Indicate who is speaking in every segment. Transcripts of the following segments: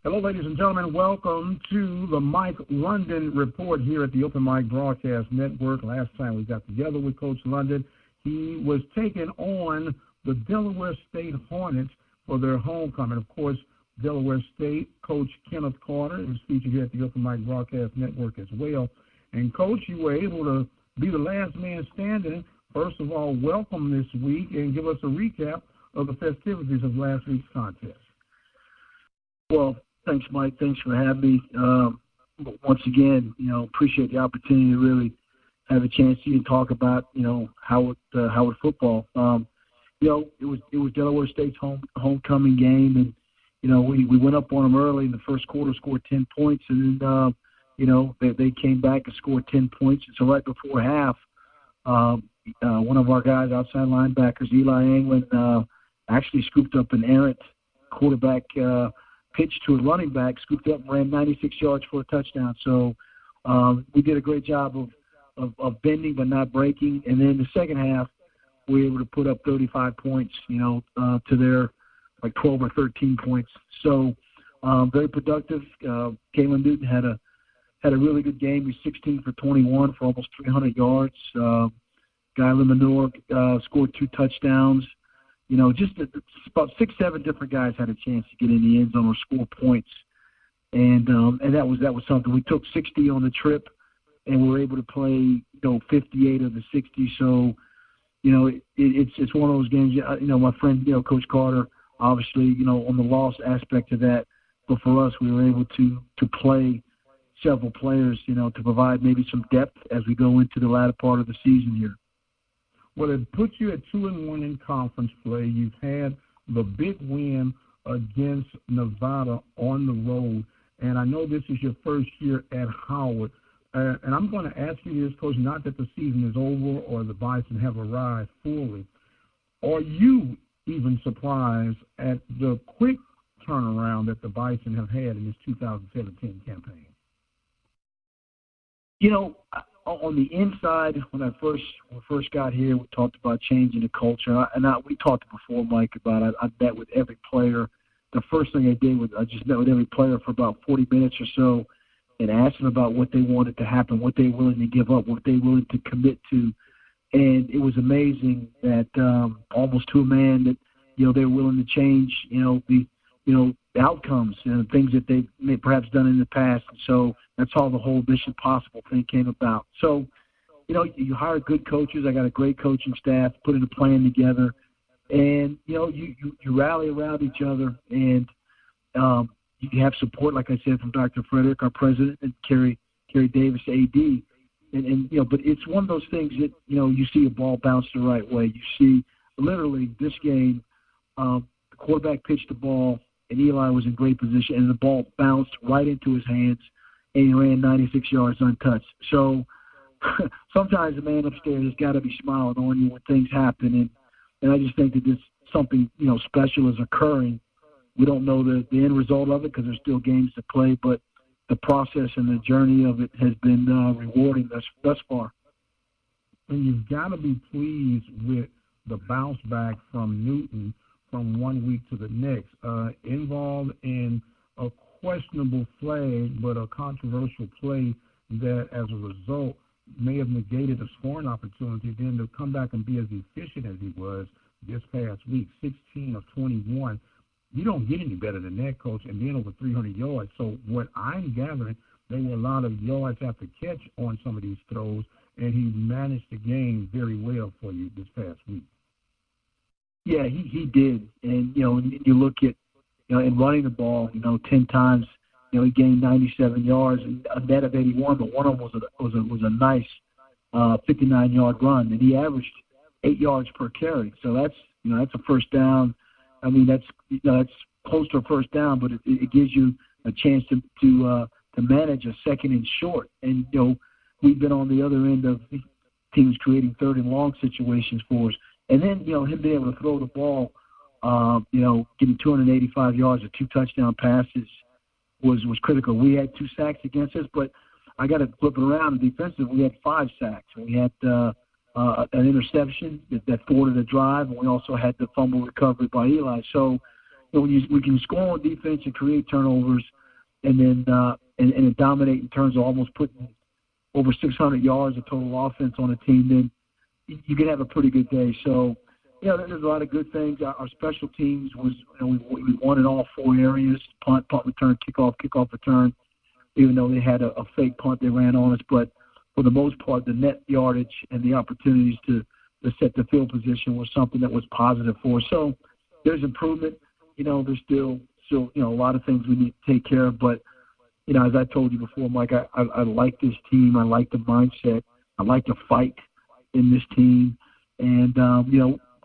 Speaker 1: Hello, ladies and gentlemen. Welcome to the Mike London Report here at the Open Mic Broadcast Network. Last time we got together with Coach London, he was taking on the Delaware State Hornets for their homecoming. Of course, Delaware State coach Kenneth Carter is featured here at the Open Mic Broadcast Network as well. And, Coach, you were able to be the last man standing. First of all, welcome this week and give us a recap of the festivities of last week's contest.
Speaker 2: Well, thanks, Mike. Thanks for having me. Once again, appreciate the opportunity to really have a chance to talk about, Howard football. It was Delaware State's homecoming game, and we went up on them early in the first quarter, scored 10 points, and then they came back and scored 10 points. And so right before half, one of our guys, outside linebackers, Eli Anglin, actually scooped up an errant quarterback pitch to a running back, scooped up and ran 96 yards for a touchdown. So we did a great job of bending but not breaking. And then the second half, we were able to put up 35 points, to their 12 or 13 points. So very productive. Kalen Newton had a really good game. He was 16 for 21 for almost 300 yards. Guy Lemonor scored 2 touchdowns. Just about 6-7 different guys had a chance to get in the end zone or score points, and that was something. We took 60 on the trip, and we were able to play 58 of the 60. So it's one of those games. My friend Coach Carter, obviously on the loss aspect of that, but for us we were able to play several players to provide maybe some depth as we go into the latter part of the season here.
Speaker 1: Well, it puts you at 2-1 in conference play. You've had the big win against Nevada on the road, and I know this is your first year at Howard. And I'm going to ask you this, Coach, not that the season is over or the Bison have arrived fully. Are you even surprised at the quick turnaround that the Bison have had in this 2017 campaign?
Speaker 2: On the inside, when we first got here, we talked about changing the culture. We talked before, Mike, about I met with every player. The first thing I did was I just met with every player for about 40 minutes or so and asked them about what they wanted to happen, what they were willing to give up, what they were willing to commit to. And it was amazing that almost to a man that, they were willing to change, the outcomes and things that they may perhaps done in the past. And so that's how the whole Mission Possible thing came about. So, you hire good coaches. I got a great coaching staff, putting a plan together, and, you rally around each other, and you have support, like I said, from Dr. Frederick, our president, and Kerry Davis, AD. And but it's one of those things that, you see a ball bounce the right way. You see literally this game, the quarterback pitched the ball, and Eli was in great position, and the ball bounced right into his hands, and he ran 96 yards untouched. So sometimes the man upstairs has got to be smiling on you when things happen, and I just think that this something special is occurring. We don't know the end result of it because there's still games to play, but the process and the journey of it has been rewarding thus far.
Speaker 1: And you've got to be pleased with the bounce back from Newton from one week to the next, involved in a questionable flag, but a controversial play that, as a result, may have negated a scoring opportunity. Then to come back and be as efficient as he was this past week, 16 of 21, you don't get any better than that, Coach, and then over 300 yards. So what I'm gathering, there were a lot of yards after catch on some of these throws, and he managed the game very well for you this past week.
Speaker 2: Yeah, he did. And, you look at, in running the ball, 10 times, he gained 97 yards, and a net of 81, but one of them was a nice 59-yard run, and he averaged 8 yards per carry. So that's a first down. I mean, that's close to a first down, but it gives you a chance to manage a second and short. And, we've been on the other end of teams creating third and long situations for us. And then, him being able to throw the ball, getting 285 yards or 2 touchdown passes was critical. We had 2 sacks against us, but I got to flip it around. Defensively, we had 5 sacks. We had an interception that thwarted a drive, and we also had the fumble recovery by Eli. So when we can score on defense and create turnovers, and then and dominate in terms of almost putting over 600 yards of total offense on a team, then you can have a pretty good day. So, there's a lot of good things. Our special teams was, we won in all four areas: punt, return, kickoff, return. Even though they had a fake punt they ran on us, but for the most part, the net yardage and the opportunities to set the field position was something that was positive for us. So there's improvement. There's still a lot of things we need to take care of. But, as I told you before, Mike, I like this team. I like the mindset. I like the fight in this team. And,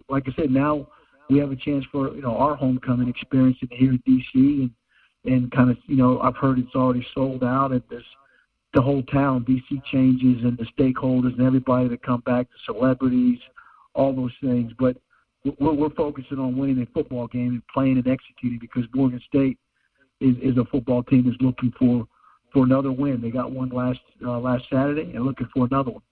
Speaker 2: like I said, now we have a chance for, our homecoming experience here in D.C. and kind of, I've heard it's already sold out at the whole town, D.C. changes and the stakeholders and everybody that come back, the celebrities, all those things. But we're focusing on winning a football game and playing and executing, because Morgan State is a football team that's looking for another win. They got one last Saturday and looking for another one.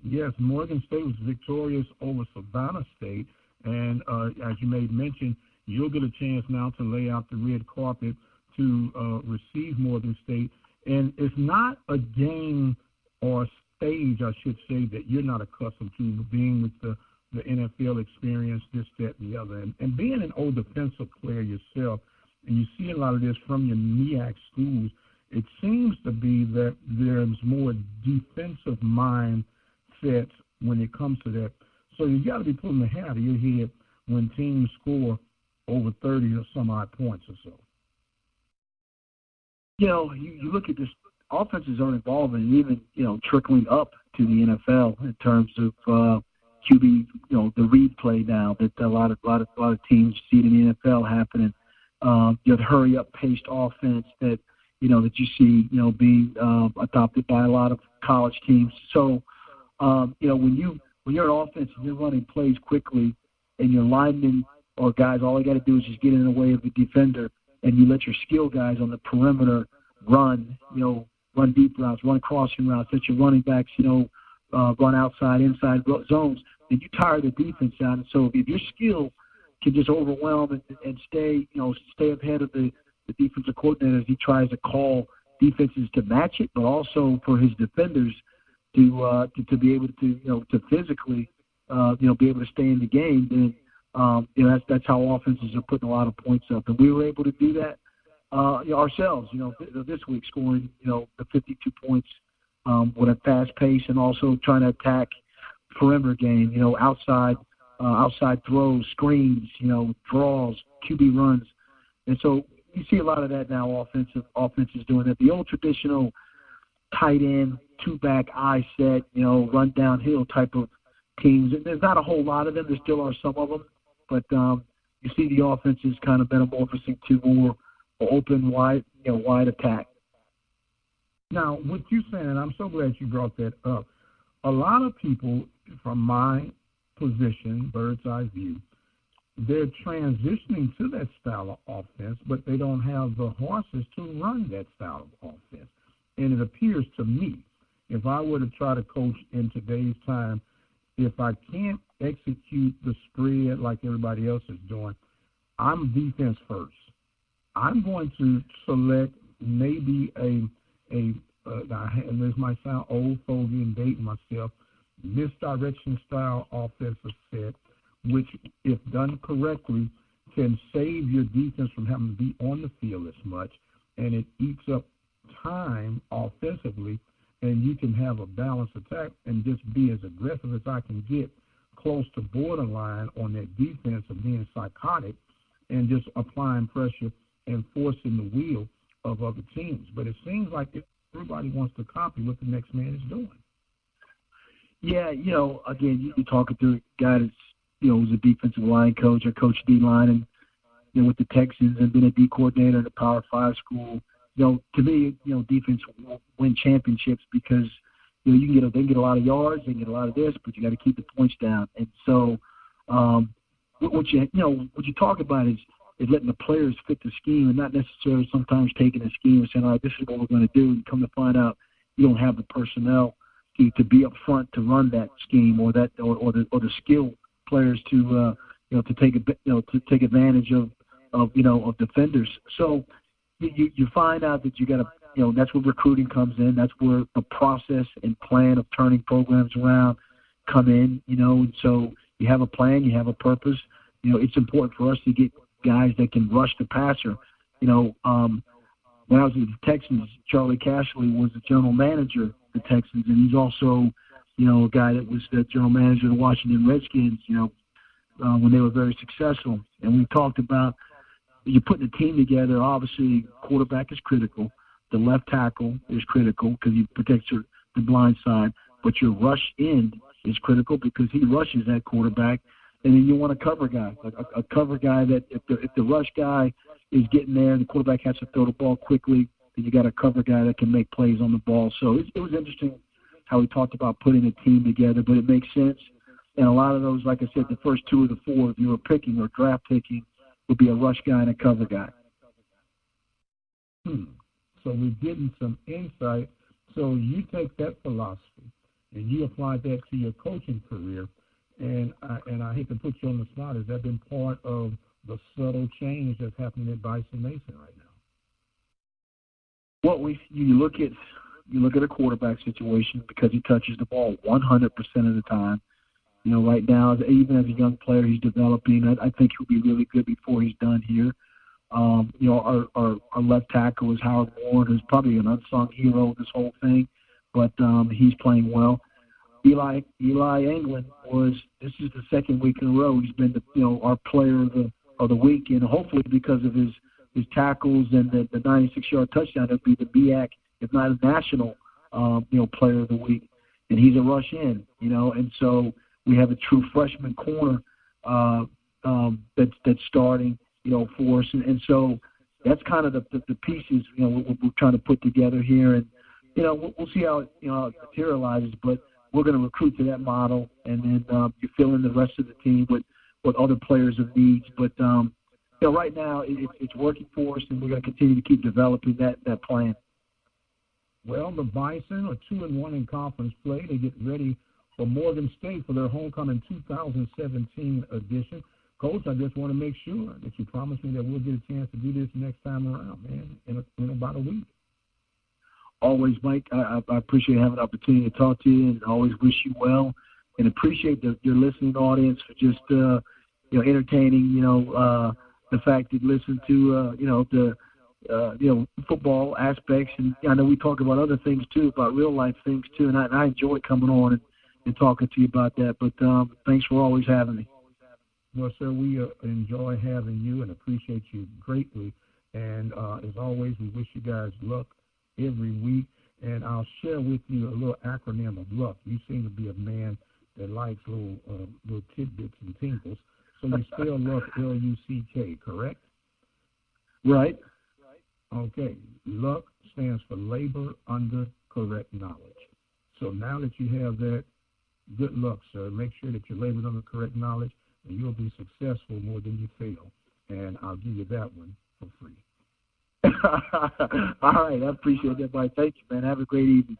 Speaker 1: Yes, Morgan State was victorious over Savannah State, and as you made mention, you'll get a chance now to lay out the red carpet to receive Morgan State. And it's not a game or a stage, I should say, that you're not accustomed to, being with the NFL experience, this, that, and the other. And being an old defensive player yourself, and you see a lot of this from your MEAC schools, it seems to be that there's more defensive mindsets when it comes to that. So you got to be putting the hat out of your head when teams score over 30 or some odd points or so. You look at this, offenses are evolving and even, trickling up to the NFL in terms of QB, the read play now that a lot of teams see it in the NFL happening. The hurry up paced offense that you see, being adopted by a lot of college teams. So, when you're an offense and you're running plays quickly and your linemen or guys, all they got to do is just get in the way of the defender, and you let your skill guys on the perimeter run deep routes, run crossing routes, let your running backs, run outside, inside zones, then you tire the defense out. And so if your skill can just overwhelm and stay ahead of the defensive coordinator as he tries to call defenses to match it, but also for his defenders to be able to physically, be able to stay in the game, then that's how offenses are putting a lot of points up. And we were able to do that ourselves, this week, scoring, the 52 points with a fast pace, and also trying to attack perimeter game, outside throws, screens, draws, QB runs. And so you see a lot of that now, offenses doing that. The old traditional tight end, two-back, eye set, run downhill type of teams. There's not a whole lot of them. There still are some of them. But you see the offenses kind of metamorphosing to more open, wide attack. Now, what you're saying, and I'm so glad you brought that up, a lot of people, from my position, bird's eye view, they're transitioning to that style of offense, but they don't have the horses to run that style of offense. And it appears to me, if I were to try to coach in today's time, if I can't execute the spread like everybody else is doing, I'm defense first. I'm going to select maybe and this might sound old fogey and dating myself, misdirection style offensive set, which, if done correctly, can save your defense from having to be on the field as much, and it eats up time offensively, and you can have a balanced attack and just be as aggressive as I can get, close to borderline on that defense of being psychotic and just applying pressure and forcing the wheel of other teams. But it seems like everybody wants to copy what the next man is doing.
Speaker 2: Yeah, again, you're talking to a guy that's, who's a defensive line coach or coach D-line, and with the Texans and been a D coordinator at a Power 5 school. To me, defense will win championships because, they can get a lot of yards, they can get a lot of this, but you got to keep the points down. And so, what you talk about is letting the players fit the scheme, and not necessarily sometimes taking a scheme and saying, all right, this is what we're going to do, and come to find out you don't have the personnel to be up front to run that scheme, or the skill players to take advantage of defenders. So, you find out that you got to, that's where recruiting comes in. That's where the process and plan of turning programs around come in, and so you have a plan, you have a purpose. It's important for us to get guys that can rush the passer. When I was at the Texans, Charlie Cashley was the general manager of the Texans, and he's also, a guy that was the general manager of the Washington Redskins, when they were very successful. And we talked about you're putting a team together. Obviously, quarterback is critical. The left tackle is critical because he protects the blind side. But your rush end is critical because he rushes that quarterback. And then you want a cover guy, a cover guy that if the rush guy is getting there and the quarterback has to throw the ball quickly, then you got a cover guy that can make plays on the ball. So it was interesting how we talked about putting a team together, but it makes sense. And a lot of those, like I said, the first two of the four, if you were picking or draft picking, would be a rush guy and a cover guy.
Speaker 1: So we're getting some insight. So you take that philosophy and you apply that to your coaching career. And I hate to put you on the spot. Has that been part of the subtle change that's happening at Bison Mason right now?
Speaker 2: Well, you look at a quarterback situation because he touches the ball 100% of the time. Right now, even as a young player, he's developing. I think he'll be really good before he's done here. Our left tackle is Howard Ward, who's probably an unsung hero of this whole thing, but he's playing well. Eli Anglin this is the second week in a row he's been our player of the week, and hopefully because of his tackles and the 96-yard touchdown, it'll be the BAC, if not a national player of the week. And he's a rush in, and so we have a true freshman corner that's starting, for us, and so that's kind of the pieces we're trying to put together here, and we'll see how it materializes, but we're going to recruit to that model, and then you fill in the rest of the team with other players of needs. But right now it's working for us, and we're going to continue to keep developing that plan.
Speaker 1: Well, the Bison are 2-1 in conference play. They get ready for Morgan State for their homecoming 2017 edition. Coach, I just want to make sure that you promise me that we'll get a chance to do this next time around, man, in about a week.
Speaker 2: Always, Mike. I appreciate having the opportunity to talk to you, and always wish you well, and appreciate your listening audience for just entertaining the fact that listen to the football aspects, and I know we talk about other things too, about real life things too, and I enjoy coming on and talking to you about that. But thanks for always having me.
Speaker 1: Well, sir, we enjoy having you and appreciate you greatly. And as always, we wish you guys luck every week. And I'll share with you a little acronym of luck. You seem to be a man that likes little tidbits and tinkles. So you spell luck L-U-C-K, correct?
Speaker 2: Right.
Speaker 1: Okay. Luck stands for labor under correct knowledge. So now that you have that, good luck, sir. Make sure that you're labored under correct knowledge, and you'll be successful more than you fail. And I'll give you that one for free.
Speaker 2: All right. I appreciate that, Mike. Thank you, man. Have a great evening.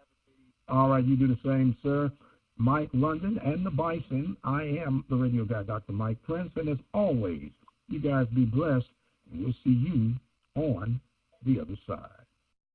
Speaker 1: All right. You do the same, sir. Mike London and the Bison. I am the radio guy, Dr. Mike Prince. And as always, you guys be blessed, and we'll see you on the other side.